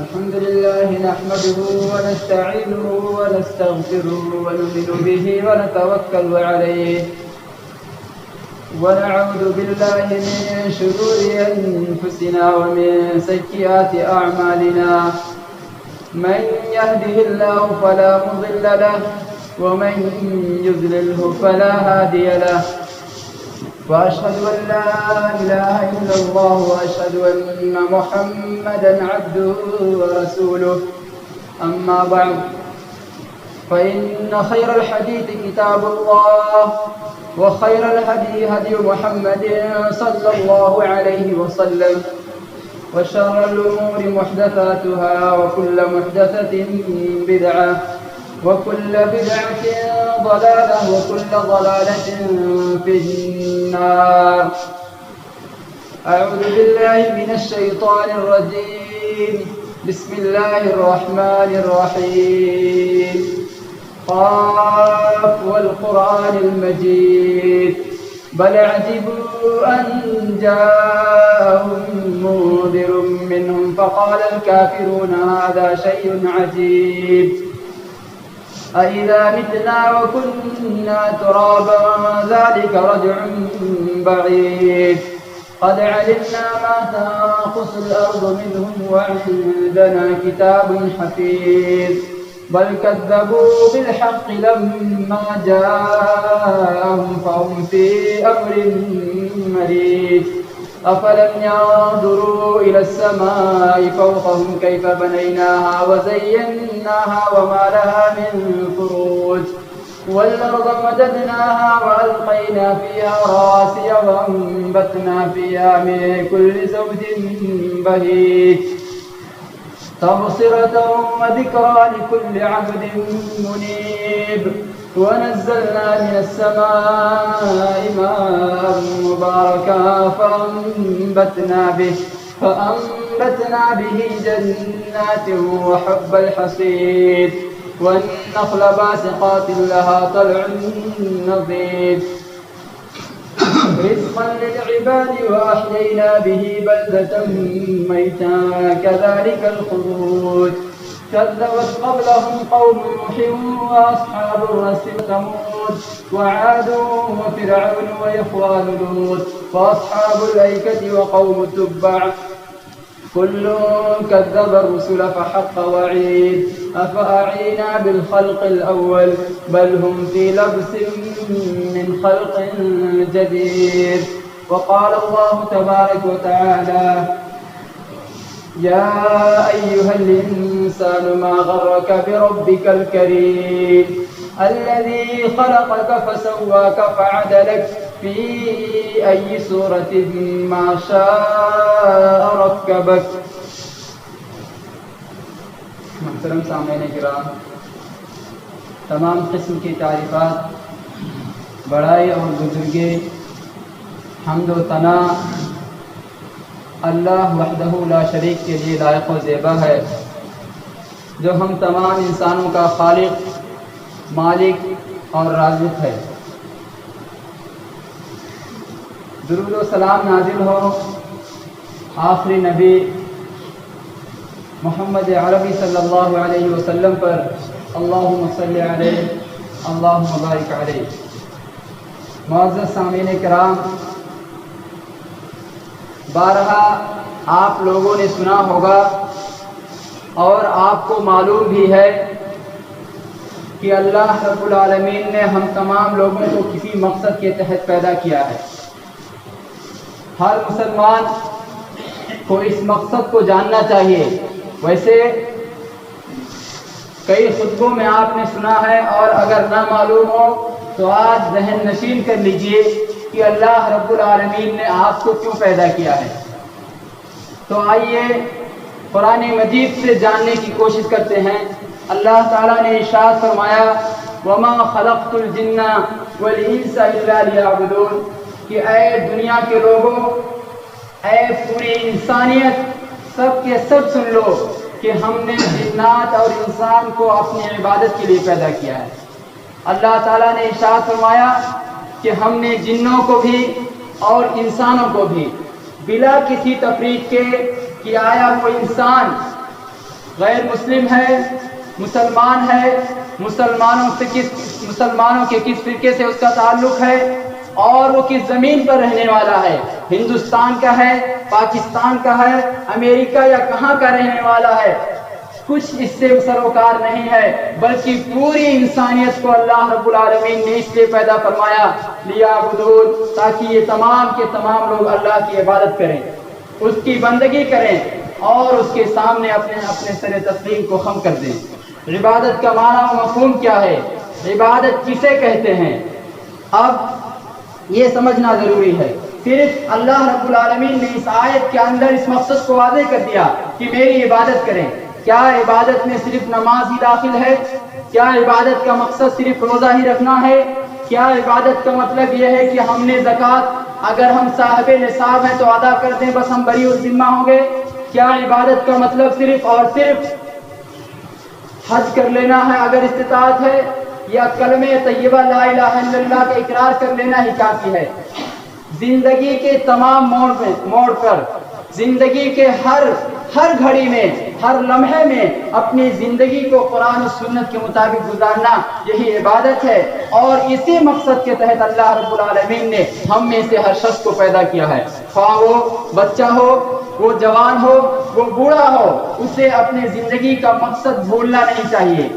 الحمد لله نحمده ونستعينه ونستغفره ونؤمن به ونتوكل عليه ونعوذ بالله من شرور أنفسنا ومن سيئات أعمالنا من يهده الله فلا مضل له ومن يضلله فلا هادي له وأشهد أن لا إله إلا الله وأشهد أن محمدا عبده ورسوله أما بعد فإن خير الحديث كتاب الله وخير الهدي هدي محمد صلى الله عليه وسلم وشر الأمور محدثاتها وكل محدثة بدعة وكل بدعة ضلالة وكل ضلالة في النار. أعوذ بالله من الشيطان الرجيم. بسم الله الرحمن الرحيم. قاف والقرآن المجيد بل عجبوا أن جاءهم منذر منهم فقال الكافرون هذا شيء عجيب أإذا متنا وكنا ترابا ذلك رجع بعيد قد علمنا ما تنقص الأرض منهم وعندنا كتاب حفيظ بل كذبوا بالحق لما جاءهم فهم في أمر مريج أفلم ينظروا إلى السماء فوقهم كيف بنيناها وزيناها وما لها من فروج والأرض مددناها وألقينا فيها رواسي وأنبتنا فيها من كل زوج بهيج تبصرة وذكرى لكل عبد منيب ونزلنا من السماء ماء مباركا فأنبتنا به جنات وحب الحصيد والنخل باسقات لها طلع نضيد رزقا للعباد وأحيينا به بلدة ميتا كذلك الخروج كذبت قبلهم قوم نوح وأصحاب الرس وثمود وعاد وفرعون وإخوان لوط وأصحاب الأيكة وقوم تبع كل كذب الرسل فحق وعيد أفأعينا بالخلق الأول بل هم في لبس من خلق جديد. وقال الله تبارك وتعالى يا أيها الإنسان ما غرك بربك الكريم الذي خلقك فسواك فعدلك في أي صورة ما شاء ركبك. محترم سامعین کرام، تمام قسم کی تعریفات، بڑائی اور بزرگی، حمد و ثنا اللہ وحدہ لا شریک کے لیے لائق و زیبا ہے، جو ہم تمام انسانوں کا خالق، مالک اور رازق ہے۔ درود و سلام نازل ہو آخری نبی محمد عربی صلی اللہ علیہ وسلم پر، اللہم صلی علیہ اللہم بارک علیہ۔ معزز سامعین کرام، بارہا آپ لوگوں نے سنا ہوگا اور آپ کو معلوم بھی ہے کہ اللہ رب العالمین نے ہم تمام لوگوں کو کسی مقصد کے تحت پیدا کیا ہے۔ ہر مسلمان کو اس مقصد کو جاننا چاہیے۔ ویسے کئی خطبوں میں آپ نے سنا ہے، اور اگر نہ معلوم ہو تو آج ذہن نشین کر لیجئے کہ اللہ رب العالمین نے آپ کو کیوں پیدا کیا ہے۔ تو آئیے قرآن مجید سے جاننے کی کوشش کرتے ہیں۔ اللہ تعالیٰ نے ارشاد فرمایا وَمَا خَلَقْتُ الْجِنَّ وَالْإِنسَ إِلَّا لِيَعْبُدُونَ کہ اے دنیا کے لوگوں، اے پوری انسانیت، سب کے سب سن لو کہ ہم نے جنات اور انسان کو اپنی عبادت کے لیے پیدا کیا ہے۔ اللہ تعالیٰ نے ارشاد فرمایا کہ ہم نے جنوں کو بھی اور انسانوں کو بھی بلا کسی تفریق کے کہ آیا وہ انسان غیر مسلم ہے، مسلمان ہے، مسلمانوں کے کس فرقے سے اس کا تعلق ہے اور وہ کس زمین پر رہنے والا ہے، ہندوستان کا ہے، پاکستان کا ہے، امریکہ یا کہاں کا رہنے والا ہے، کچھ اس سے سروکار نہیں ہے، بلکہ پوری انسانیت کو اللہ رب العالمین نے اس لیے پیدا فرمایا لیعبدون، تاکہ یہ تمام کے تمام لوگ اللہ کی عبادت کریں، اس کی بندگی کریں اور اس کے سامنے اپنے سر تسلیم کو خم کر دیں۔ عبادت کا معنی و مفہوم کیا ہے؟ عبادت کسے کہتے ہیں؟ اب یہ سمجھنا ضروری ہے۔ صرف اللہ رب العالمین نے اس آیت کے اندر اس مقصد کو واضح کر دیا کہ میری عبادت کریں۔ کیا عبادت میں صرف نماز ہی داخل ہے؟ کیا عبادت کا مقصد صرف روزہ ہی رکھنا ہے؟ کیا عبادت کا مطلب یہ ہے کہ ہم نے زکوٰۃ اگر ہم صاحب نصاب ہیں تو ادا کر دیں بس ہم بری الذمہ ہوں گے؟ کیا عبادت کا مطلب صرف اور صرف حج کر لینا ہے اگر استطاعت ہے، یا کلمہ طیبہ لا الہ الا اللہ کا اقرار کر لینا ہی کافی ہے؟ زندگی کے تمام موڑ پر، زندگی کے ہر گھڑی میں، ہر لمحے میں اپنی زندگی کو قرآن و سنت کے مطابق گزارنا یہی عبادت ہے، اور اسی مقصد کے تحت اللہ رب العالمین نے ہم میں سے ہر شخص کو پیدا کیا ہے، خواہ وہ بچہ ہو، وہ جوان ہو، وہ بوڑھا ہو، اسے اپنی زندگی کا مقصد بھولنا نہیں چاہیے۔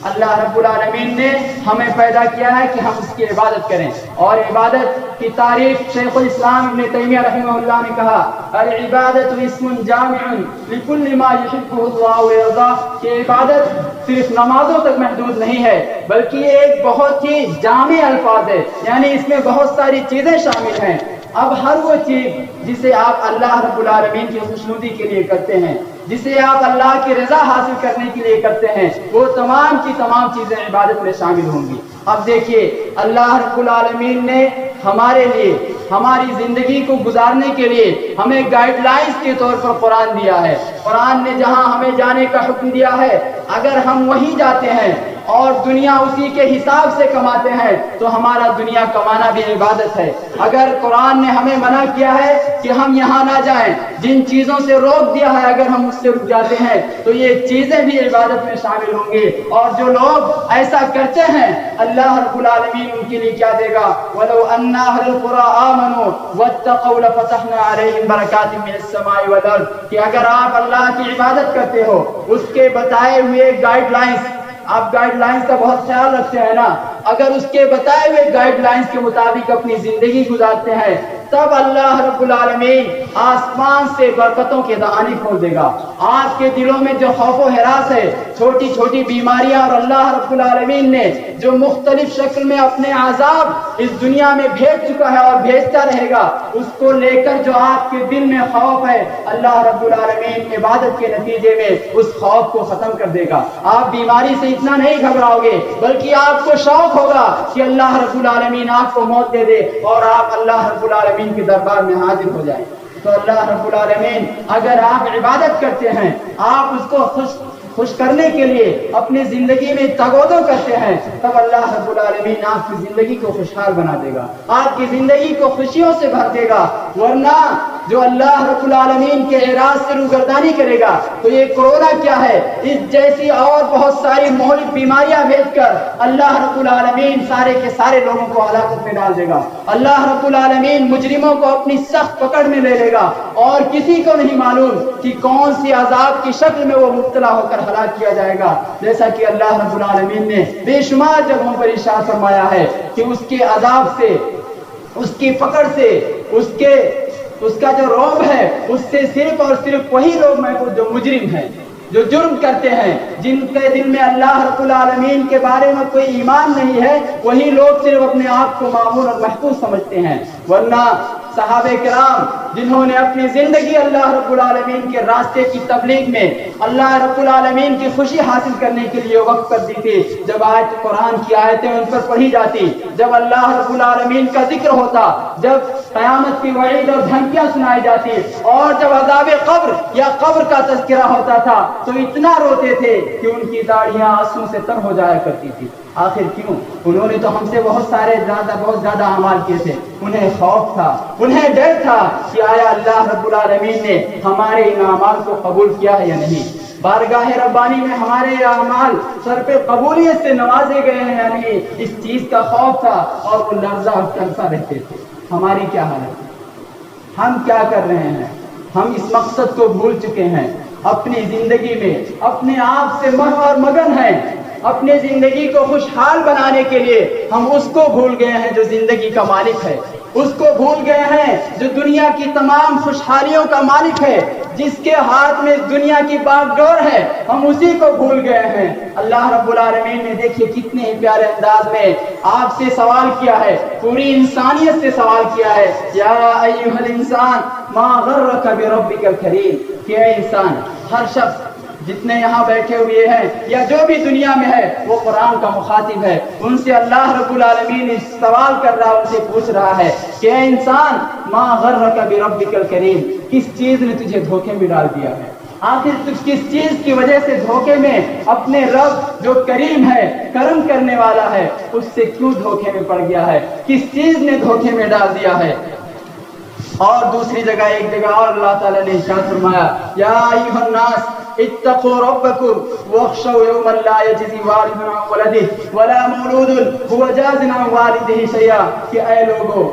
اللہ رب العالمین نے ہمیں پیدا کیا ہے کہ ہم اس کی عبادت کریں، اور عبادت کی تعریف شیخ الاسلام ابن تیمیہ رحمہ اللہ نے کہا العبادت اسم جامع لکل ما یحبہ اللہ ویرضاہ، کہ عبادت صرف نمازوں تک محدود نہیں ہے بلکہ یہ ایک بہت ہی جامع الفاظ ہے، یعنی اس میں بہت ساری چیزیں شامل ہیں۔ اب ہر وہ چیز جسے آپ اللہ رب العالمین کی خوشنودی کے لیے کرتے ہیں، جسے آپ اللہ کی رضا حاصل کرنے کے لیے کرتے ہیں، وہ تمام کی تمام چیزیں عبادت میں شامل ہوں گی۔ اب دیکھیے اللہ رب العالمین نے ہمارے لیے، ہماری زندگی کو گزارنے کے لیے ہمیں گائیڈ لائنز کے طور پر قرآن دیا ہے۔ قرآن نے جہاں ہمیں جانے کا حکم دیا ہے، اگر ہم وہیں جاتے ہیں اور دنیا اسی کے حساب سے کماتے ہیں تو ہمارا دنیا کمانا بھی عبادت ہے۔ اگر قرآن نے ہمیں منع کیا ہے کہ ہم یہاں نہ جائیں، جن چیزوں سے روک دیا ہے اگر ہم اس سے رک جاتے ہیں تو یہ چیزیں بھی عبادت میں شامل ہوں گی، اور جو لوگ ایسا کرتے ہیں اللہ رب العالمین ان کے لیے کیا دے گا؟ وَلَوْ أَنَّ أَهْلَ الْقُرَىٰ آمَنُوا وَاتَّقَوْا لَفَتَحْنَا عَلَيْهِمْ بَرَكَاتٍ مِّنَ السَّمَاءِ وَالْأَرْضِ، کہ اگر آپ اللہ کی عبادت کرتے ہو، اس کے بتائے ہوئے گائیڈ لائنز، آپ گائیڈ لائنز کا بہت خیال رکھتے ہیں نا، اگر اس کے بتائے ہوئے گائیڈ لائنز کے مطابق اپنی زندگی گزارتے ہیں تب اللہ رب العالمین آسمان سے برکتوں کے دہانے کھول دے گا۔ آپ کے دلوں میں جو خوف و ہراس ہے، چھوٹی چھوٹی بیماریاں، اور اللہ رب العالمین نے جو مختلف شکل میں اپنے عذاب اس دنیا میں بھیج چکا ہے اور بھیجتا رہے گا، اس کو لے کر جو آپ کے دل میں خوف ہے، اللہ رب العالمین عبادت کے نتیجے میں اس خوف کو ختم کر دے گا۔ آپ بیماری سے اتنا نہیں گھبراؤ گے بلکہ آپ کو شوق ہوگا کہ اللہ رب العالمین آپ کو موت دے دے اور آپ اللہ رب العالمین کے دربار میں حاضر ہو جائیں۔ تو اللہ رب العالمین اگر آپ عبادت کرتے ہیں، آپ اس کو خوش کرنے کے لیے اپنی زندگی میں تگودو کرتے ہیں، تب اللہ رب العالمین آپ کی زندگی کو خوشحال بنا دے گا، آپ کی زندگی کو خوشیوں سے بھر دے گا۔ ورنہ جو اللہ رب العالمین کے اعراض سے روگردانی کرے گا تو یہ کورونا کیا ہے، اس جیسی اور بہت ساری مہلک بیماریاں بھیج کر اللہ رب العالمین سارے کے سارے لوگوں کو ہلاکت میں ڈال دے گا۔ اللہ رب العالمین مجرموں کو اپنی سخت پکڑ میں لے لے گا، اور کسی کو نہیں معلوم کہ کون سی عذاب کی شکل میں وہ مبتلا ہو کر ہلاک کیا جائے گا، جیسا کہ اللہ رب العالمین نے بے شمار جگہوں پر ارشاد فرمایا ہے کہ اس کے عذاب سے، اس کی پکڑ سے، اس کا جو رعب ہے، اس سے صرف اور صرف وہی لوگ محفوظ جو مجرم ہیں، جو جرم کرتے ہیں، جن کے دل میں اللہ رب العالمین کے بارے میں کوئی ایمان نہیں ہے، وہی لوگ صرف اپنے آپ کو معمول اور محفوظ سمجھتے ہیں۔ ورنہ صحابہ کرام جنہوں نے اپنی زندگی اللہ رب العالمین کے راستے کی تبلیغ میں اللہ رب العالمین کی خوشی حاصل کرنے کے لیے وقف کر دی تھی، جب آیت قرآن کی آیتیں ان پر پڑھی جاتی، جب اللہ رب العالمین کا ذکر ہوتا، جب قیامت کی وعید اور دھمکیاں سنائی جاتی، اور جب عذاب قبر یا قبر کا تذکرہ ہوتا تھا تو اتنا روتے تھے کہ ان کی داڑھیاں آنسو سے تر ہو جایا کرتی تھی۔ آخر کیوں؟ انہوں نے تو ہم سے بہت زیادہ اعمال کیے تھے، انہیں خوف تھا، انہیں ڈر تھا کہ آیا اللہ رب العالمین نے ہمارے ان اعمال کو قبول کیا ہے یا نہیں۔ بارگاہ ربانی میں ہمارے اعمال سر پہ قبولیت سے نوازے گئے ہیں، یعنی اس چیز کا خوف تھا اور وہ لرزہ اور ترسا رہتے تھے۔ ہماری کیا حالت ہے؟ ہم کیا کر رہے ہیں؟ ہم اس مقصد کو بھول چکے ہیں، اپنی زندگی میں اپنے آپ سے مہ اور مگن ہیں، اپنے زندگی کو خوشحال بنانے کے لیے ہم اس کو بھول گئے ہیں جو زندگی کا مالک ہے، اس کو بھول گئے ہیں جو دنیا کی تمام خوشحالیوں کا مالک ہے، جس کے ہاتھ میں دنیا کی باغ ڈور ہے، ہم اسی کو بھول گئے ہیں۔ اللہ رب العالمین نے دیکھیے کتنے ہی پیارے انداز میں آپ سے سوال کیا ہے، پوری انسانیت سے سوال کیا ہے، یا ایھا الانسان ما غرک بربک الکریم، کہ اے انسان، ہر شخص جتنے یہاں بیٹھے ہوئے ہیں یا جو بھی دنیا میں ہے وہ قرآن کا مخاطب ہے، ان سے اللہ رب العالمین سوال کر رہا ہے، ان سے پوچھ رہا ہے کہ اے انسان ما غرک بربک الکریم، کس چیز نے تجھے دھوکے میں ڈال دیا ہے؟ آخر تجھ کس چیز کی وجہ سے دھوکے میں اپنے رب جو کریم ہے، کرم کرنے والا ہے، اس سے کیوں دھوکے میں پڑ گیا ہے؟ کس چیز نے دھوکے میں ڈال دیا ہے؟ اور دوسری جگہ ایک جگہ اور اللہ تعالیٰ نے ارشاد فرمایا، یا ایھا الناس اتقوا ربکم واخشوا یوما لا یجزی والد عن ولدہ ولا مولود هو جاز عن والدہ شیئا، کہ اے لوگو،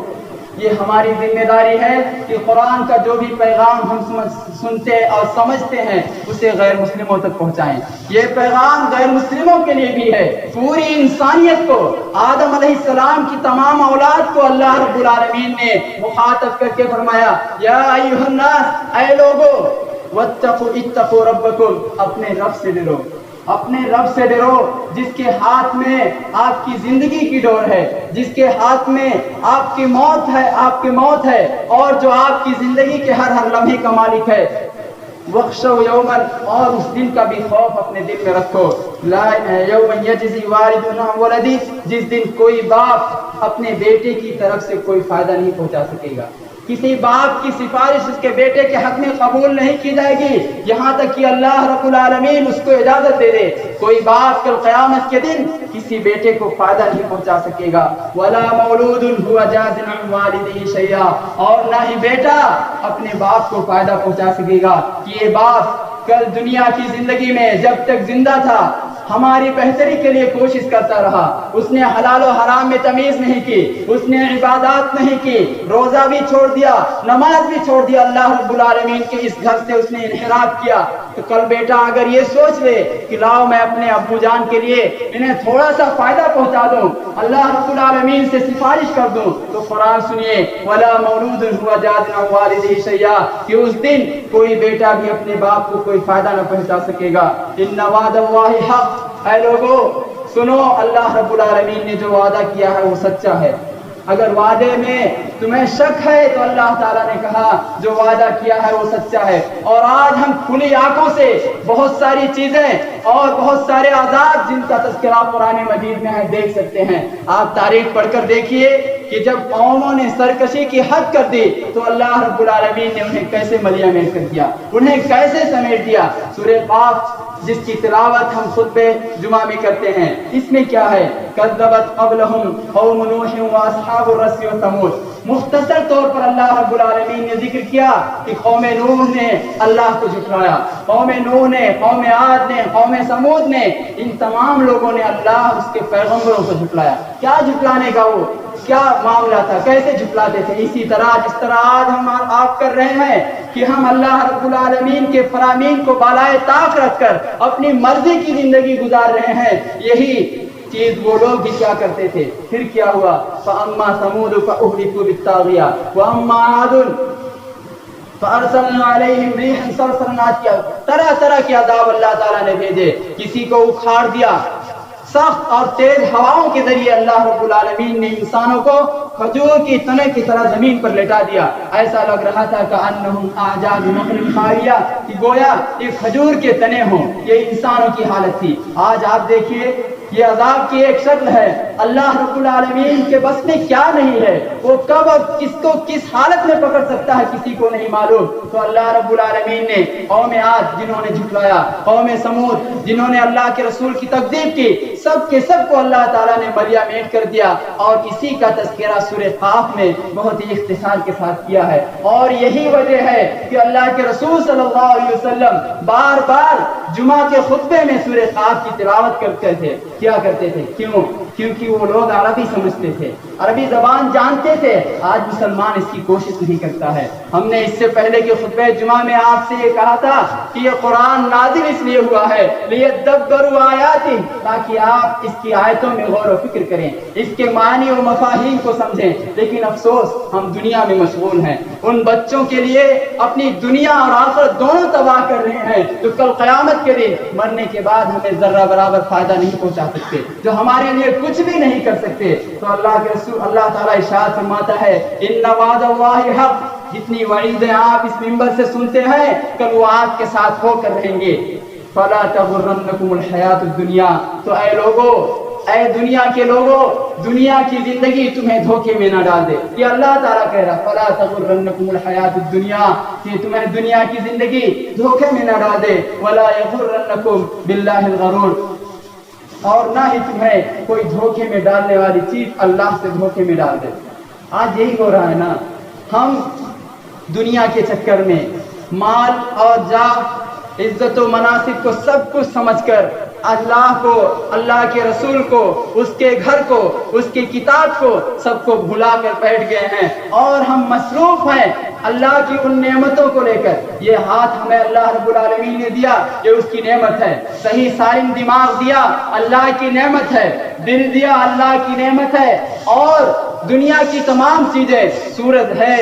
یہ ہماری ذمہ داری ہے کہ قرآن کا جو بھی پیغام ہم سنتے اور سمجھتے ہیں اسے غیر مسلموں تک پہنچائیں۔ یہ پیغام غیر مسلموں کے لیے بھی ہے، پوری انسانیت کو، آدم علیہ السلام کی تمام اولاد کو اللہ رب العالمین نے مخاطب کر کے فرمایا، یا ایھا الناس، اے لوگو، اتقوا ربکم، اپنے رب سے ڈرو، اپنے رب سے ڈرو، جس کے ہاتھ میں آپ کی زندگی کی ڈور ہے، جس کے ہاتھ میں آپ کی موت ہے، آپ کی موت ہے، اور جو آپ کی زندگی کے ہر لمحے کا مالک ہے۔ وَاخْشَوْا يَوْمًا، اور اس دن کا بھی خوف اپنے دل میں رکھو، لا يَوْمًا يَجْزِي وَالِدٌ عَنْ وَلَدِهِ، جس دن کوئی باپ اپنے بیٹے کی طرف سے کوئی فائدہ نہیں پہنچا سکے گا، کسی باپ کی سفارش اس کے بیٹے کے حق میں قبول نہیں کی جائے گی، یہاں تک کہ اللہ رب العالمین اس کو اجازت دے دے۔ کوئی باپ کل قیامت کے دن کسی بیٹے کو فائدہ نہیں پہنچا سکے گا، ولا مولود هو جاز عن والدہ شیئا، اور نہ ہی بیٹا اپنے باپ کو فائدہ پہنچا سکے گا کہ یہ باپ کل دنیا کی زندگی میں جب تک زندہ تھا ہماری بہتری کے لیے کوشش کرتا رہا، اس نے حلال و حرام میں تمیز نہیں کی، اس نے عبادات نہیں کی، روزہ بھی چھوڑ دیا، نماز بھی چھوڑ دیا، اللہ رب العالمین کے اس گھر سے اس نے انحراف کیا، تو کل بیٹا اگر یہ سوچ لے کہ لاؤ میں اپنے ابو جان کے لیے انہیں تھوڑا سا فائدہ پہنچا دوں، اللہ رب العالمین سے سفارش کر دوں، تو قرآن سنیے، ولا مولود هو جاز عن والدہ شیئا، کہ اس دن کوئی بیٹا بھی اپنے باپ کو کوئی فائدہ نہ پہنچا سکے گا۔ ان وعد اللہ حق، اے لوگو سنو، اللہ رب العالمین نے جو وعدہ کیا ہے وہ سچا ہے۔ اگر وعدے میں تمہیں شک ہے تو اللہ تعالیٰ نے کہا جو وعدہ کیا ہے وہ سچا ہے۔ اور آج ہم کھلی آنکھوں سے بہت ساری چیزیں اور بہت سارے عذاب جن کا تذکرہ قرآن مجید میں ہے دیکھ سکتے ہیں۔ آپ تاریخ پڑھ کر دیکھیے کہ جب قوموں نے سرکشی کی حد کر دی تو اللہ رب العالمین نے انہیں کیسے ملیا میٹ کر دیا، انہیں کیسے سمیٹ دیا۔ سورہ قاف جس کی تلاوت ہم خطبے جمعہ میں کرتے ہیں، اس میں کیا ہے؟ کذبت قبلہم قوم نوح واصحاب الرس وثمود۔ مختصر طور پر اللہ رب العالمین نے ذکر کیا کہ قوم نوح نے اللہ کو جھٹلایا، قوم نوح نے، قوم عاد نے، قوم سمود نے، ان تمام لوگوں نے اللہ اس کے پیغمبروں کو جھٹلایا۔ کیا جھٹلانے کا وہ کیا معاملہ تھا، کیسے جھٹلاتے تھے؟ اسی طرح جس طرح آج ہم آپ کر رہے ہیں کہ ہم اللہ رب العالمین کے فرامین کو بالائے طاق رکھ کر اپنی مرضی کی زندگی گزار رہے ہیں، یہی چیز وہ لوگ بھی کیا کرتے تھے۔ پھر کیا ہوا؟ فَأَمَّا ثَمُودُ فَأُهْلِكُوا بِالطَّاغِيَةِ وَأَمَّا عَادٌ فَأَرْسَلْنَا عَلَيْهِمْ رِيحًا صَرْصَرًا، طرح طرح کے عذاب اللہ تعالیٰ نے بھیجے، کسی کو اکھاڑ دیا، سخت اور تیز ہواؤں کے ذریعے اللہ رب العالمین نے انسانوں کو کھجور کی تنے کی طرح زمین پر لٹا دیا، ایسا لگ رہا تھا کہ انہم اعجاز نخل خاویہ، کہ گویا یہ کھجور کے تنے ہوں۔ یہ انسانوں کی حالت تھی۔ آج آپ دیکھیے یہ عذاب کی ایک شکل ہے، اللہ رب العالمین کے بس میں کیا نہیں ہے، وہ کب اور کس کو کس حالت میں پکڑ سکتا ہے کسی کو نہیں معلوم۔ تو اللہ رب العالمین نے قوم عاد جنہوں نے جھٹلایا، قوم سمود جنہوں نے اللہ کے رسول کی تکذیب کی، سب کے سب کو اللہ تعالیٰ نے ملیا میٹ کر دیا، اور اسی کا تذکرہ سورہ قاف میں بہت ہی اختصار کے ساتھ کیا ہے۔ اور یہی وجہ ہے کہ اللہ کے رسول صلی اللہ علیہ وسلم بار بار جمعہ کے خطبے میں سورہ قاف کی تلاوت کیا کرتے تھے. کیوں؟ کیونکہ وہ لوگ عربی سمجھتے تھے, عربی زبان جانتے تھے. آج مسلمان اس کی کوشش نہیں کرتا ہے. ہم نے اس سے پہلے کے خطبہ جمعہ میں آپ سے یہ کہا تھا کہ یہ قرآن نازل اس لیے ہوا ہے لیدبروا آیاتہ, تاکہ آپ اس کی آیتوں میں غور و فکر کریں, اس کے معنی و مفاہیم کو سمجھیں. لیکن افسوس ہم دنیا میں مشغول ہیں. ان بچوں کے لیے اپنی دنیا اور آخرت دونوں تباہ کر رہے ہیں جو کل قیامت کے دن مرنے کے بعد ہمیں ذرہ برابر فائدہ نہیں پہنچا سکتے, جو ہمارے لیے کچھ بھی نہیں کر سکتے. تو اللہ کے رسول اللہ تعالیٰ ارشاد فرماتا ہے ان وعد اللہ حق, جتنی وعیدیں آپ اس منبر سے سنتے ہیں کل وہ آپ کے ساتھ ہو کر رہیں گے. فلا تغرنکم الحیات الدنیا, تو اے لوگو, اے دنیا کے لوگوں, دنیا کی زندگی تمہیں دھوکے میں نہ ڈال دے. یہ اللہ تعالیٰ کہہ رہا فلا تغرنکم الحیات الدنیا, کہ تمہیں دنیا کی زندگی دھوکے میں نہ ڈال دے. ولا یغرنکم باللہ الغرور, اور نہ ہی تمہیں کوئی دھوکے میں ڈالنے والی چیز اللہ سے دھوکے میں ڈال دے. آج یہی ہو رہا ہے نا, ہم دنیا کے چکر میں مال اور جاہ, عزت و مناصب کو سب کچھ سمجھ کر اللہ کو, اللہ کے رسول کو, اس کے گھر کو, اس کی کتاب کو, سب کو بھلا کر بیٹھ گئے ہیں. اور ہم مصروف ہیں اللہ کی ان نعمتوں کو لے کر. یہ ہاتھ ہمیں اللہ رب العالمین نے دیا, یہ اس کی نعمت ہے. صحیح سالم دماغ دیا, اللہ کی نعمت ہے. دل دیا, اللہ کی نعمت ہے. اور دنیا کی تمام چیزیں, سورج ہے,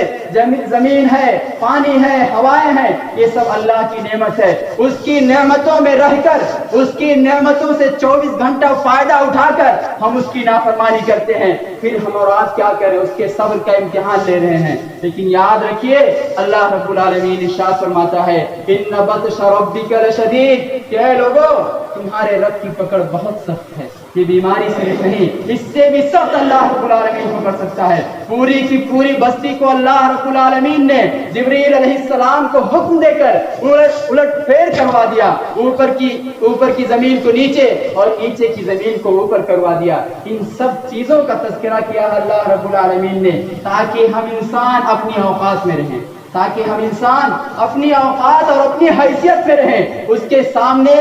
زمین ہے, پانی ہے, ہوائیں ہیں, یہ سب اللہ کی نعمت ہے. اس کی نعمتوں میں رہ کر, اس کی نعمتوں سے 24 گھنٹہ فائدہ اٹھا کر ہم اس کی نافرمانی کرتے ہیں. پھر ہم اور آج کیا کریں, اس کے صبر کا امتحان لے رہے ہیں. لیکن یاد رکھیے اللہ رب العالمین ارشاد فرماتا ہے ان بطش ربک لشدید, کہ اے لوگو تمہارے رب کی پکڑ بہت سخت ہے. یہ بیماری صرف نہیں, اس سے بھی سخت اللہ رب العالمین پکڑ سکتا ہے. پوری کی پوری بستی کو اللہ رب العالمین نے جبریل علیہ السلام کو حکم دے کر الٹ پھیر کروا دیا. اوپر کی زمین کو نیچے اور نیچے کی زمین کو اوپر کروا دیا. ان سب چیزوں کا تذکرہ کیا ہے اللہ رب العالمین نے تاکہ ہم انسان اپنی اوقات میں رہیں, تاکہ ہم انسان اپنی اوقات اور اپنی حیثیت میں رہیں, اس کے سامنے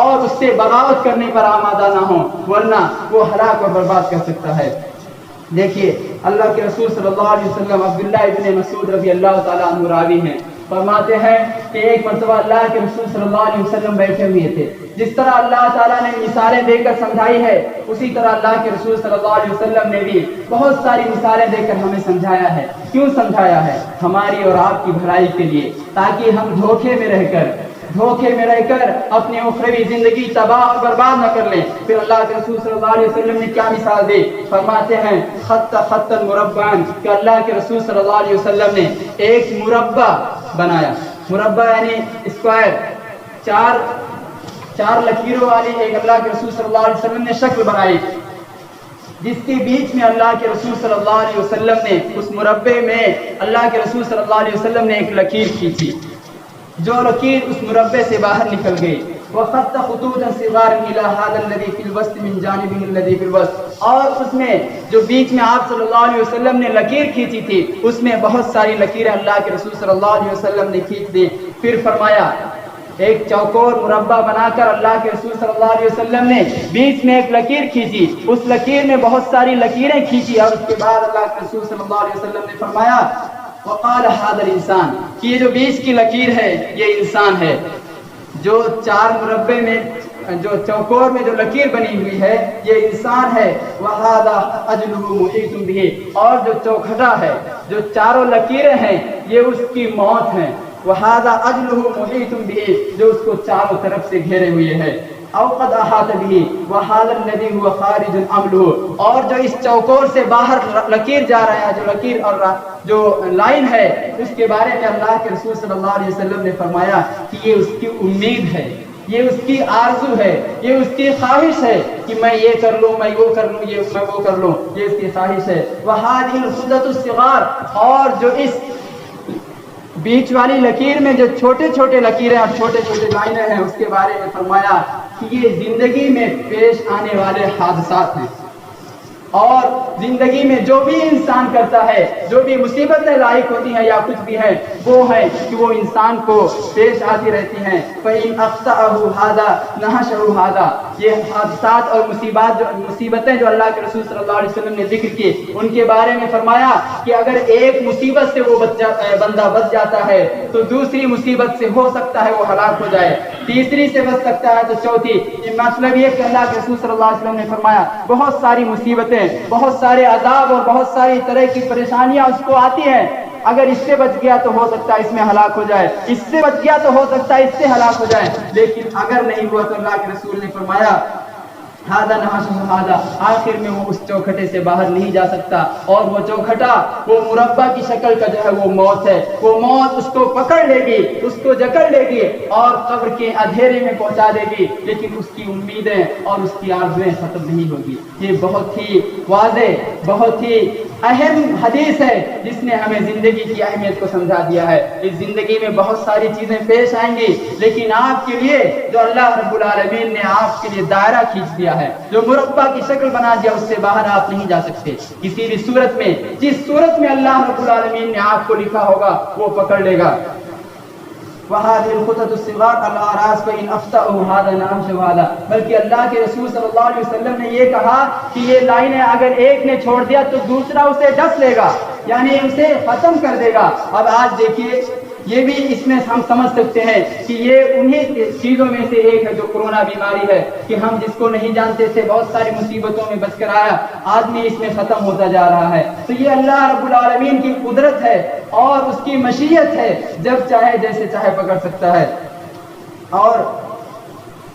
اور اس سے بغاوت کرنے پر آمادہ نہ ہوں, ورنہ وہ ہلاک اور برباد کر سکتا ہے. دیکھیے اللہ کے رسول صلی اللہ علیہ وسلم, عبداللہ ابن مسعود رضی اللہ تعالیٰ عنہ راوی ہیں, فرماتے ہیں کہ ایک مرتبہ اللہ کے رسول صلی اللہ علیہ وسلم بیٹھے ہوئے تھے. جس طرح اللہ تعالیٰ نے مثالیں دے کر سمجھائی ہے, اسی طرح اللہ کے رسول صلی اللہ علیہ وسلم نے بھی بہت ساری مثالیں دے کر ہمیں سمجھایا ہے. کیوں سمجھایا ہے؟ ہماری اور آپ کی بھلائی کے لیے, تاکہ ہم دھوکے میں رہ کر اپنی اخروی زندگی تباہ اور برباد نہ کر لیں. پھر اللہ کے رسول صلی اللہ علیہ وسلم نے کیا مثال دی؟ فرماتے ہیں خط مربعاً, کہ اللہ کے رسول صلی اللہ علیہ وسلم نے ایک مربع بنایا. مربع یعنی اسکوائر, چار لکیروں والی ایک اللہ کے رسول صلی اللہ علیہ وسلم نے شکل بنائی, جس کے بیچ میں اللہ کے رسول صلی اللہ علیہ وسلم نے, اس مربع میں اللہ کے رسول صلی اللہ علیہ وسلم نے ایک لکیر کھینچی, جو لکیر اس مربع سے باہر نکل گئی. وخط خطوطا صغارا الى هذا الذي في الوسط من جانبه الذي في الوسط, اور اس میں جو بیچ میں آپ صلی اللہ علیہ وسلم نے لکیر کھینچی تھی, اس میں بہت ساری لکیریں اللہ کے رسول صلی اللہ علیہ وسلم نے کھینچ دی. پھر فرمایا ایک چوکور مربع بنا کر اللہ کے رسول صلی اللہ علیہ وسلم نے بیچ میں ایک لکیر کھینچی, اس لکیر میں بہت ساری لکیریں کھینچی, اور اس کے بعد اللہ کے رسول صلی اللہ علیہ وسلم نے فرمایا وقال هذا الانسان, کہ یہ جو بیچ کی لکیر ہے یہ انسان ہے. جو چار مربع میں, جو چوکور میں جو لکیر بنی ہوئی ہے یہ انسان ہے. وهذا اجله محيط به, اور جو چوکھٹا ہے, جو چاروں لکیریں ہیں, یہ اس کی موت ہیں. وهذا اجله محيط به, جو اس کو چاروں طرف سے گھیرے ہوئے ہے. او قد احاط به وهذا الذي هو خارج عمله, اور جو اس چوکور سے باہر لکیر جا رہا ہے, جو لکیر اور جو لائن ہے, اس کے بارے میں اللہ کے رسول صلی اللہ علیہ وسلم نے فرمایا کہ یہ اس کی امید ہے, یہ اس کی آرزو ہے, یہ اس کی خواہش ہے کہ میں یہ کر لوں, میں وہ کر لوں, میں وہ کر لوں, یہ اس کی خواہش ہے. وهذه الخطوط الصغار, اور جو اس بیچ والی لکیر میں جو چھوٹے چھوٹے لکیریں اور چھوٹے چھوٹے لائنیں ہیں, اس کے بارے میں فرمایا کہ یہ زندگی میں پیش آنے والے حادثات ہیں. اور زندگی میں جو بھی انسان کرتا ہے، جو بھی مصیبتیں لاحق ہوتی ہیں یا کچھ بھی ہے، وہ ہے کہ وہ انسان کو پیش آتی رہتی ہیں۔ فَإِنْ أَخْطَأَهُ هَذَا نَحَشَهُ هَذَا، یہ حادثات اور مصیبتیں جو اللہ کے رسول صلی اللہ علیہ وسلم نے ذکر کی، ان کے بارے میں فرمایا کہ اگر ایک مصیبت سے وہ بندہ بچ جاتا ہے تو دوسری مصیبت سے ہو سکتا ہے وہ ہلاک ہو جائے، تیسری سے بچ سکتا ہے تو چوتھی۔ یہ مطلب یہ کہ اللہ کے رسول صلی اللہ علیہ وسلم نے فرمایا بہت ساری مصیبتیں، بہت سارے عذاب اور بہت ساری طرح کی پریشانیاں اس کو آتی ہیں، اگر اس سے بچ گیا تو ہو سکتا ہے اس میں ہلاک ہو جائے، اس سے بچ گیا تو ہو سکتا ہے اس سے ہلاک ہو جائے، لیکن اگر نہیں ہوا تو اللہ کے رسول نے فرمایا ہادہ نحشہ ہادہ، آخر میں وہ اس چوکھٹے سے باہر نہیں جا سکتا، اور وہ چوکھٹا وہ مربع کی شکل کا جو ہے وہ موت ہے، وہ موت اس کو پکڑ لے گی، اس کو جکڑ لے گی اور قبر کے اندھیرے میں پہنچا دے گی، لیکن اس کی امیدیں اور اس کی آرزویں ختم نہیں ہوگی۔ یہ بہت ہی واضح، بہت ہی اہم حدیث ہے جس نے ہمیں زندگی کی اہمیت کو سمجھا دیا ہے۔ اس زندگی میں بہت ساری چیزیں پیش آئیں گی، لیکن آپ کے لیے جو اللہ رب العالمین نے آپ کے لیے دائرہ کھینچ دیا ہے، جو مربع کی شکل بنا دیا، اس سے باہر آپ نہیں جا سکتے کسی بھی صورت میں۔ جس صورت میں اللہ رب العالمین نے آپ کو لکھا ہوگا وہ پکڑ لے گا۔ وَهَذِهِ الْخُطَطُ الصِّغَارُ الْأَعْرَاضُ فَإِنْ أَخْطَأُوا هَذَا نَحْشَهُ هَذَا، بلکہ اللہ کے رسول صلی اللہ علیہ وسلم نے یہ کہا کہ یہ لائنیں اگر ایک نے چھوڑ دیا تو دوسرا اسے ڈس لے گا، یعنی اسے ختم کر دے گا۔ اب آج دیکھیے، یہ بھی اس میں ہم سمجھ سکتے ہیں کہ یہ انہی چیزوں میں سے ایک ہے جو کورونا بیماری ہے، کہ ہم جس کو نہیں جانتے تھے بہت ساری مصیبتوں میں بچ کر آیا، آدمی اس میں ختم ہوتا جا رہا ہے۔ تو یہ اللہ رب العالمین کی قدرت ہے اور اس کی مشیت ہے، جب چاہے جیسے چاہے پکڑ سکتا ہے۔ اور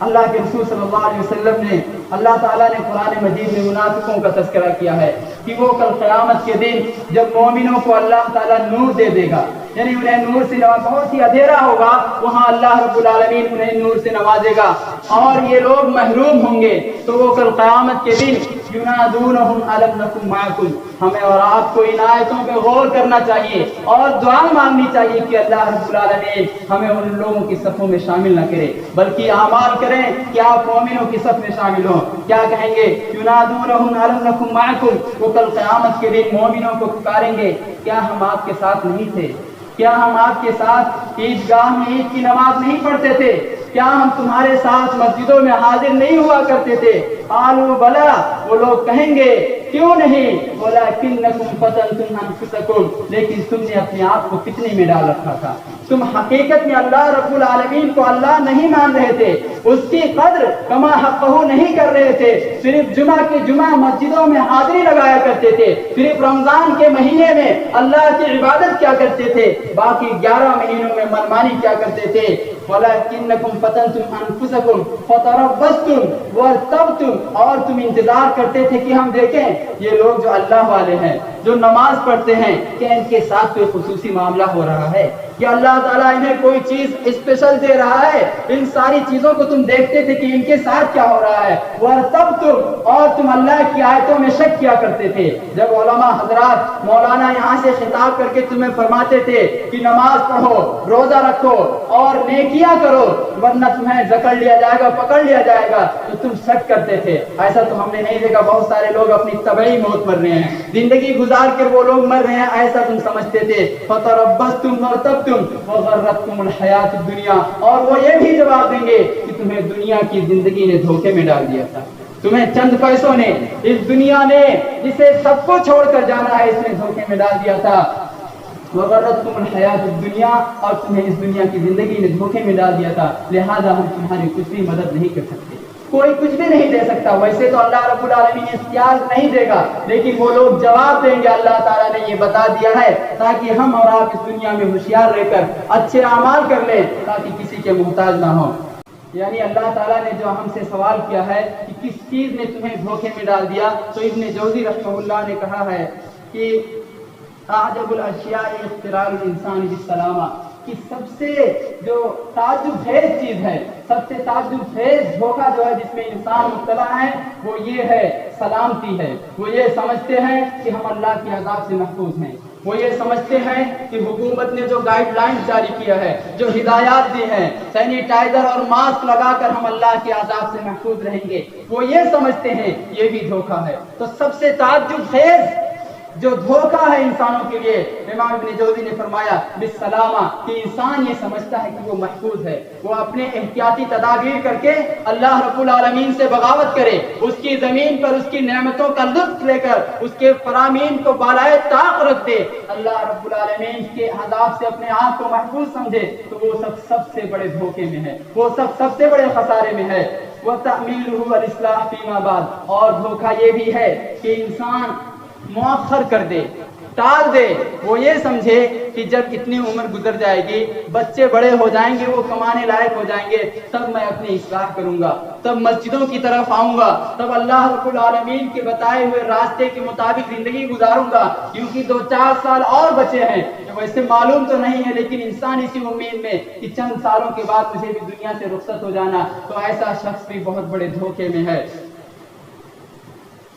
اللہ کے رسول صلی اللہ علیہ وسلم نے، اللہ تعالیٰ نے قرآن مجید میں منافقوں کا تذکرہ کیا ہے کہ وہ کل قیامت کے دن جب مومنوں کو اللہ تعالیٰ نور دے دے گا، یعنی انہیں نور سے بہت ہی اندھیرا ہوگا، وہاں اللہ رب العالمین انہیں نور سے نوازے گا اور یہ لوگ محروم ہوں گے، تو وہ کل قیامت کے دن ینادونہم الم نکن معکم، ہمیں اور آپ کو ان آیتوں پہ غور کرنا چاہیے اور دعا مانگنی چاہیے کہ اللہ رب العالمین ہمیں ان لوگوں کی صفوں میں شامل نہ کرے، بلکہ اعمال کریں کہ آپ مومنوں کی صف میں شامل ہوں۔ کیا کہیں گے؟ ینادونہم الم نکن معکم، وہ کل قیامت کے دن مومنوں کو پکاریں گے، کیا ہم آپ کے ساتھ نہیں تھے؟ کیا ہم آپ کے ساتھ عیدگاہ میں عید کی نماز نہیں پڑھتے تھے؟ کیا ہم تمہارے ساتھ مسجدوں میں حاضر نہیں ہوا کرتے تھے؟ قالوا بلا، وہ لوگ کہیں گے کیوں نہیں، ولکنکم فتنتم انفسکم، لیکن تم نے اپنے آپ کو فتنے میں ڈال رکھا تھا، تم حقیقت میں اللہ رب العالمین کو اللہ نہیں مان رہے تھے، اس کی قدر کما حقہ نہیں کر رہے تھے، صرف جمعہ کے جمعہ مسجدوں میں حاضری لگایا کرتے تھے، صرف رمضان کے مہینے میں اللہ کی عبادت کیا کرتے تھے، باقی 11 مہینوں میں منمانی کیا کرتے تھے۔ وَلَكِنَّكُمْ فَتَنْتُمْ أَنفُسَكُمْ فَتَرَبَّصْتُمْ وَارْتَبْتُمْ، اور تم انتظار کرتے تھے کہ ہم دیکھیں یہ لوگ جو اللہ والے ہیں، جو نماز پڑھتے ہیں، کہ ان کے ساتھ کوئی خصوصی معاملہ ہو رہا ہے، کہ اللہ تعالیٰ انہیں کوئی چیز اسپیشل دے رہا ہے۔ ان ساری چیزوں کو تم دیکھتے تھے کہ ان کے ساتھ کیا ہو رہا ہے۔ وَارْتَبْتُمْ، اور تم اللہ کی آیتوں میں شک کیا کرتے تھے۔ جب علماء حضرات مولانا یہاں سے خطاب کر کے تمہیں فرماتے تھے کہ نماز پڑھو، روزہ رکھو اور نیکیاں کرو، ورنہ تمہیں جکڑ لیا جائے گا، پکڑ لیا جائے گا، تو تم شک کرتے تھے۔ ایسا تو ہم نے نہیں دیکھا، بہت سارے لوگ اپنی طبعی موت مر رہے ہیں، زندگی گزار کر وہ لوگ مر رہے ہیں، ایسا تم سمجھتے تھے۔ فَتَرَبَّصْتُمْ وَارْتَبْتُمْ وَغَرَّتْكُمُ الْحَيَاةُ الدُّنْيَا، اور وہ یہ بھی جواب دیں گے کہ تمہیں دنیا کی زندگی نے دھوکے میں ڈال دیا تھا، تمہیں چند پیسوں نے، اس دنیا نے جسے سب کو چھوڑ کر جانا ہے، اس نے دھوکے میں ڈال دیا تھا۔ وَغَرَّتْكُمُ الْحَيَاةُ الدُّنْيَا، اور تمہیں اس دنیا کی زندگی نے دھوکے میں ڈال دیا تھا، لہذا ہم تمہاری کچھ بھی مدد نہیں کر سکتے، کوئی کچھ بھی نہیں دے سکتا۔ ویسے تو اللہ رب العالمین اختیار نہیں دے گا، لیکن وہ لوگ جواب دیں گے، اللہ تعالیٰ نے یہ بتا دیا ہے تاکہ ہم اور آپ اس دنیا میں ہوشیار رہ کر اچھے اعمال کر لیں، تاکہ کسی کے محتاج نہ ہوں۔ یعنی اللہ تعالیٰ نے جو ہم سے سوال کیا ہے کہ کس چیز نے تمہیں دھوکے میں ڈال دیا، تو ابن جوزی رحمہ اللہ نے کہا ہے کہ اعجب الاشیاء اختراع الانسان بالسلامہ، کہ سب سے جو تعجب خیز چیز ہے، سب سے تعجب خیز دھوکہ جو ہے جس میں انسان مبتلا ہے، وہ یہ ہے، سلامتی ہے۔ وہ یہ سمجھتے ہیں کہ ہم اللہ کے عذاب سے محفوظ ہیں، وہ یہ سمجھتے ہیں کہ حکومت نے جو گائیڈ لائن جاری کیا ہے، جو ہدایات دی ہیں، سینیٹائزر اور ماسک لگا کر ہم اللہ کے عذاب سے محفوظ رہیں گے، وہ یہ سمجھتے ہیں، یہ بھی دھوکہ ہے۔ تو سب سے تعجب خیز جو دھوکہ ہے انسانوں کے لیے، امام ابن جوزی نے فرمایا بالسلامہ، کہ انسان یہ سمجھتا ہے کہ وہ محفوظ ہے، وہ اپنے احتیاطی تدابیر کر کے اللہ رب العالمین سے بغاوت کرے، اس کی زمین پر اس کی نعمتوں کا لطف لے کر اس کے فرامین کو بالائے طاق رکھ دے، اللہ رب العالمین کے عذاب سے اپنے آپ کو محفوظ سمجھے، تو وہ سب سے بڑے دھوکے میں ہے، وہ سب سے بڑے خسارے میں ہے۔ وَتَعْمِيلُهُ الْإِصْلَاحُ فِيمَا بَعْدَ، اور دھوکہ یہ بھی ہے کہ انسان مؤخر کر دے، ٹال دے، وہ یہ سمجھے کہ جب اتنی عمر گزر جائے گی، بچے بڑے ہو جائیں گے، وہ کمانے لائق ہو جائیں گے، تب میں اپنی اصلاح کروں گا، تب مسجدوں کی طرف آؤں گا، تب اللہ رب العالمین کے بتائے ہوئے راستے کے مطابق زندگی گزاروں گا، کیونکہ 2-4 سال اور بچے ہیں۔ ویسے معلوم تو نہیں ہے، لیکن انسان اسی امید میں کہ چند سالوں کے بعد مجھے بھی دنیا سے رخصت ہو جانا، تو ایسا شخص بھی بہت بڑے دھوکے میں ہے۔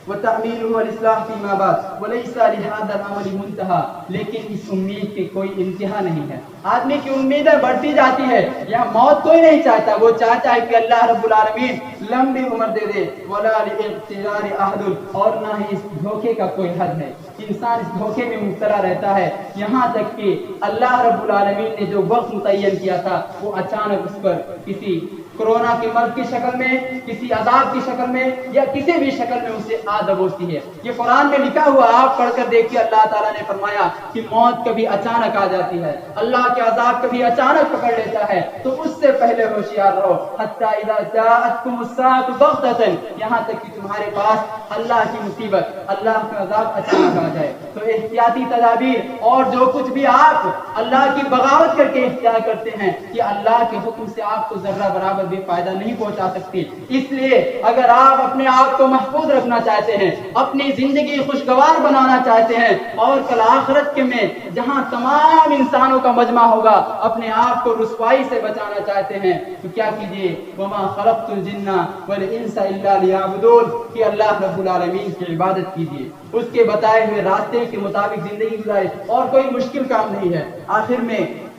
وَتَعْمِيلُهُ الْإِصْلَاحُ فِيمَا بَعْدَ وَلَيْسَ لِهَذَا الْعَمَلِ مُنْتَهَى، لیکن اس امید کی کوئی انتہا نہیں ہے۔ آدمی کی امیدیں بڑھتی جاتی ہے، یا موت کوئی نہیں چاہتا، وہ چاہتا ہے کہ اللہ رب العالمین لمبی عمر دے دے۔ وَلَا لِإِغْتِرَارِ أَحَدٌ، اور نہ ہی اس دھوکے کا کوئی حد ہے، انسان اس دھوکے میں مبتلا رہتا ہے، یہاں تک کہ اللہ رب العالمین نے جو وقت متعین کیا تھا، وہ اچانک اس پر کسی کورونا کی مرض کی شکل میں، کسی عذاب کی شکل میں، یا کسی بھی شکل میں اسے آ دبوچتی ہے۔ یہ قرآن میں لکھا ہوا، آپ پڑھ کر دیکھیے، اللہ تعالیٰ نے فرمایا کہ موت کبھی اچانک آ جاتی ہے، اللہ کے عذاب کبھی اچانک پکڑ لیتا ہے، تو اس سے پہلے ہوشیار رہو۔ حتیٰ اذا جاءتکم الساعة بغتة، یہاں تک کہ تمہارے پاس اللہ کی مصیبت، اللہ کا عذاب اچانک آ جائے، تو احتیاطی تدابیر اور جو کچھ بھی آپ اللہ کی بغاوت کر کے اختیار کرتے ہیں، یہ اللہ کے حکم سے آپ کو ذرہ برابر بھی فائدہ نہیں پہنچا سکتی۔ اس لیے اگر آپ اپنے آپ کو محفوظ رکھنا چاہتے ہیں، اپنی زندگی خوشگوار بنانا چاہتے ہیں، اور کل آخرت کے میں جہاں تمام انسانوں کا مجمع ہوگا اپنے آپ کو رسوائی سے بچانا چاہتے ہیں، تو کیا کیجیے، وَمَا خَلَقْتُ الْجِنَّ وَالْإِنسَ إِلَّا لِيَعْبُدُونَ، کہ اللہ رب العالمین کی عبادت کیجیے، اس کے بتائے ہوئے راستے کے مطابق زندگی گزارے، اور کوئی مشکل کام نہیں ہے۔ آخر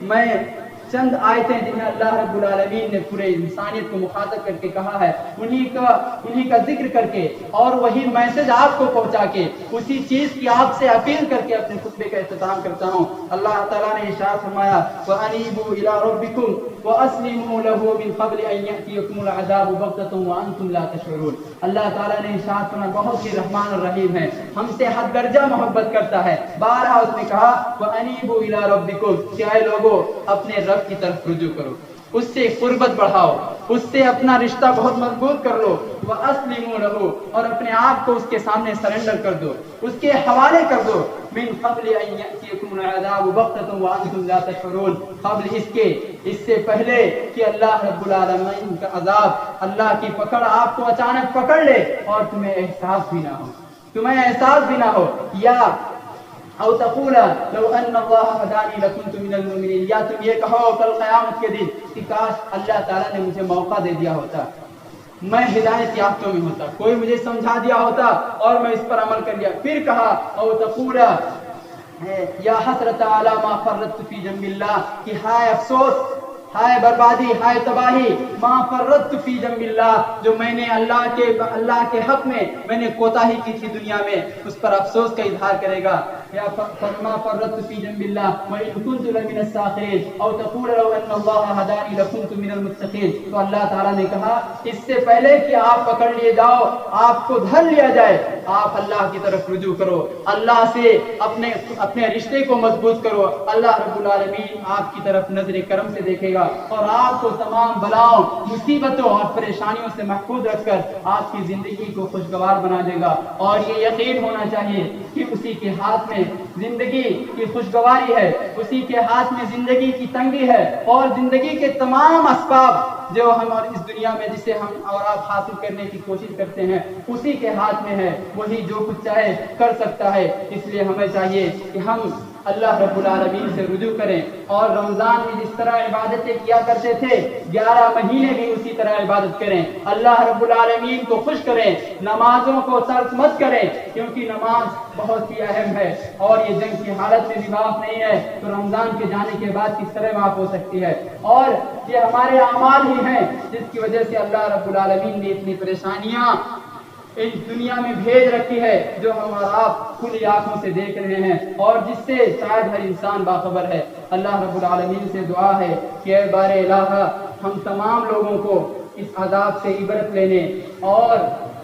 میں چند آیتیں جنہیں اللہ رب العالمین نے پورے انسانیت کو مخاطب کر کے کہا ہے، انہی کا ذکر کر کے اور وہی میسج آپ کو پہنچا کے اسی چیز کی آپ سے اپیل کر کے اپنے خطبے کا اختتام کرتا ہوں۔ اللہ تعالیٰ نے ارشاد فرمایا وَأَنِيبُوا إِلَىٰ رَبِّكُمْ وَأَسْلِمُوا لَهُ مِنْ قَبْلِ أَنْ يَأْتِيَكُمُ الْعَذَابُ بَغْتَةً وَأَنْتُمْ لَا تَشْعُرُونَ۔ اللہ تعالیٰ نے ارشاد فرمایا، بہت ہی رحمان الرحیم ہے، ہم سے حد درجہ محبت کرتا ہے۔ بارہا اس نے کہا وَأَنِيبُوا إِلَىٰ رَبِّكُمْ، کہ اے لوگو اپنے رب کی طرف رجوع کرو، اس سے قربت بڑھاؤ، اس سے اپنا رشتہ بہت مضبوط کر لو، وَأَسْلِمُوا لَهُ، اور اپنے آپ کو اس کے سامنے سرنڈر کر دو، اس کے حوالے کر دو، مِنْ قَبْلِ أَنْ يَأْتِيَكُمُ الْعَذَابُ بَغْتَةً وَأَنْتُمْ لَا تَشْعُرُونَ، قبل اس سے پہلے کہ اللہ رب العالمین کا عذاب، اللہ کی پکڑ آپ کو اچانک پکڑ لے اور تمہیں احساس بھی نہ ہو، یا او تقول لو ان اللہ ہدانی لکنت من المؤمنین، یا تم یہ کہو کل قیامت کے دن کہ کاش اللہ تعالیٰ نے مجھے موقع دے دیا ہوتا، میں ہدایت یافتوں میں ہوتا، کوئی مجھے سمجھا دیا ہوتا اور میں اس پر عمل کر لیا۔ پھر کہا او تقول یا حسرت علی ما فرطت فی جنب اللہ، کہ ہائے افسوس، ہائے بربادی، ہائے تباہی، ما فرطت فی جنب اللہ، جو میں نے اللہ کے حق میں نے کوتاہی کی تھی دنیا میں، اس پر افسوس کا اظہار کرے گا۔ یا ما فرطت فی جنب اللہ وان کنت لمن الساخرین، او تقول لو ان اللہ ہدانی لکنت من المتقین۔ تو اللہ تعالیٰ نے کہا اس سے پہلے کہ آپ پکڑ لیے جاؤ، آپ کو دھر لیا جائے، آپ اللہ کی طرف رجوع کرو، اللہ سے اپنے رشتے کو مضبوط کرو، اللہ رب العالمین آپ کی طرف نظر کرم سے دیکھے گا اور آپ کو تمام بلاؤں، مصیبتوں اور پریشانیوں سے محفوظ رکھ کر آپ کی زندگی کو خوشگوار بنا دے گا۔ اور یہ یقین ہونا چاہیے کہ اسی کے ہاتھ میں زندگی کی خوشگواری ہے، اسی کے ہاتھ میں زندگی کی تنگی ہے، اور زندگی کے تمام اسباب جو ہم اور اس دنیا میں جسے ہم اور آپ حاصل کرنے کی کوشش کرتے ہیں اسی کے ہاتھ میں ہے، وہی جو کچھ چاہے کر سکتا ہے۔ اس لیے ہمیں چاہیے کہ ہم اللہ رب العالمین سے رجوع کریں، اور رمضان میں جس طرح عبادتیں کیا کرتے تھے 11 مہینے بھی اسی طرح عبادت کریں، اللہ رب العالمین کو خوش کریں، نمازوں کو ترک مت کریں، کیونکہ نماز بہت ہی اہم ہے، اور یہ جنگ کی حالت میں بھی معاف نہیں ہے تو رمضان کے جانے کے بعد کس طرح معاف ہو سکتی ہے؟ اور یہ ہمارے اعمال ہی ہیں جس کی وجہ سے اللہ رب العالمین نے اتنی پریشانیاں اس دنیا میں بھیج رکھی ہے جو ہم اور آپ کھلی آنکھوں سے دیکھ رہے ہیں، اور جس سے شاید ہر انسان باخبر ہے۔ اللہ رب العالمین سے دعا ہے کہ اے بار الہ ہم تمام لوگوں کو اس عذاب سے عبرت لینے اور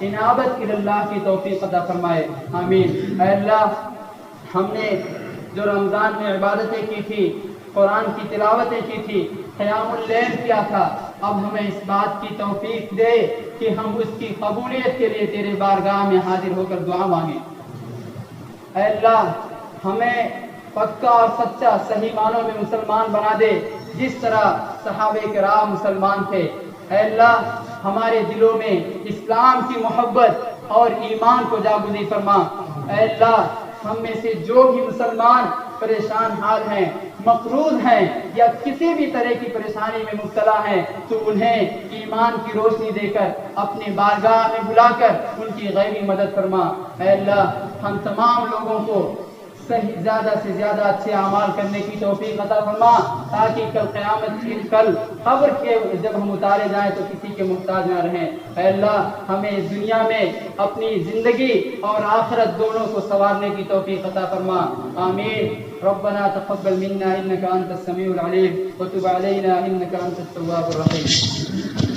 انابت اللہ کی توفیق عطا فرمائے، آمین۔ اے اللہ، ہم نے جو رمضان میں عبادتیں کی تھی، قرآن کی تلاوتیں کی تھی، قیام اللیل کیا تھا، اب ہمیں اس بات کی توفیق دے کہ ہم اس کی قبولیت کے لیے تیرے بارگاہ میں حاضر ہو کر دعا مانگیں۔ اے اللہ، ہمیں پکا اور سچا صحیح معنوں میں مسلمان بنا دے، جس طرح صحابہ کرام مسلمان تھے۔ اے اللہ، ہمارے دلوں میں اسلام کی محبت اور ایمان کو جاگزی فرما۔ اے اللہ، ہم میں سے جو بھی مسلمان پریشان حال ہیں، مقروض ہیں، یا کسی بھی طرح کی پریشانی میں مبتلا ہیں، تو انہیں ایمان کی روشنی دے کر اپنے بارگاہ میں بلا کر ان کی غیبی مدد فرما۔ اے اللہ، ہم تمام لوگوں کو صحیح زیادہ سے زیادہ اچھے اعمال کرنے کی توفیق عطا فرما، تاکہ کل قیامت کی کل قبر کے جب ہم اتارے جائیں تو کسی کے محتاج نہ رہیں۔ اے اللہ، ہمیں اس دنیا میں اپنی زندگی اور آخرت دونوں کو سنوارنے کی توفیق عطا فرما، آمین۔ ربنا تقبل منا انك انت السميع العليم وتب علينا انك انت التواب الرحيم۔